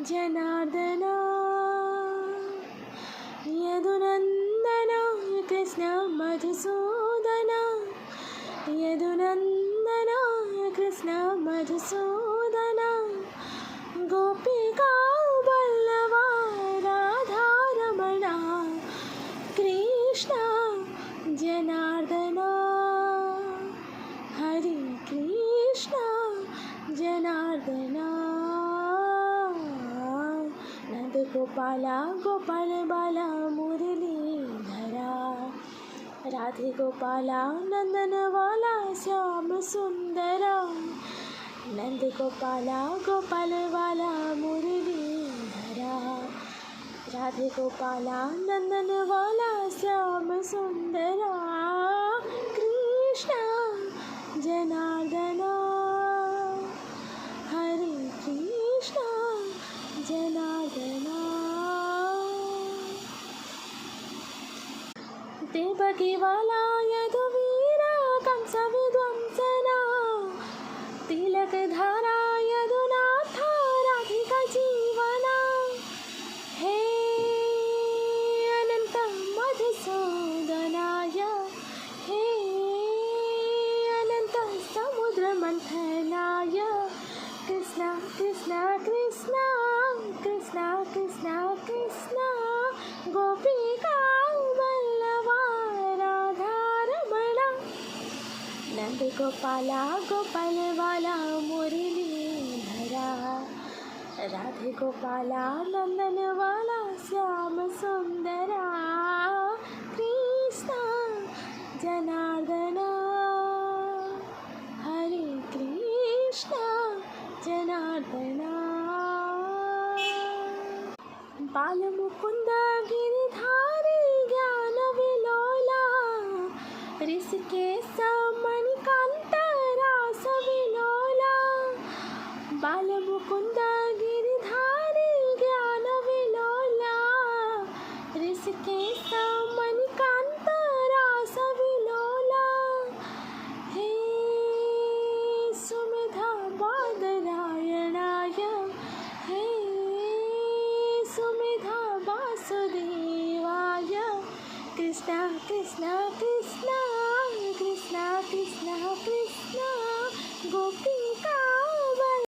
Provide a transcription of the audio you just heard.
जनार्दन यदुनन्दन कृष्ण मधुसूदन यदुनन्दन कृष्ण मधुसूदन गोपिका वल्लभा राधारमण कृष्ण जनार्दन हरे कृष्ण जनार्दन नंद गोपाला गोपाल बाला मुरलीधरा राधे गोपाला नंदन वाला श्याम सुंदरा नंद गोपाला गोपाल वाला मुरलीधरा राधे गोपाला नंदन वाला श्याम सुंदरा कृष्ण जनार्दन हरे कृष्ण जनार्दन देवकी वाला यदुवीरा कंस विध्वंसना तिलक धारा यदुनाथ राधिका जीवना हे अनंत मधुसूदनाय हे अनंत समुद्र मंथनाय कृष्ण कृष्ण कृष्ण कृष्ण कृष्ण कृष्ण गोपिका वल्लभा राधारमण नंद गोपाला गोपाल वाला मुरलीधरा राधे गोपाला नंदन वाला श्याम सुंदरा कृष्ण जनार्दन हरे कृष्ण जनार्दन बाल मुकुंद गिरिधारी ज्ञान विलोला ऋषिकेश मणिकांत रास विलोला बाल मुकुंद गिरिधारी ज्ञान विलोला ऋषिकेश मणिकांत रास विलोला हे सुमेधा बादरायणाय हे सुमेधा वासुदेवाय कृष्ण कृष्ण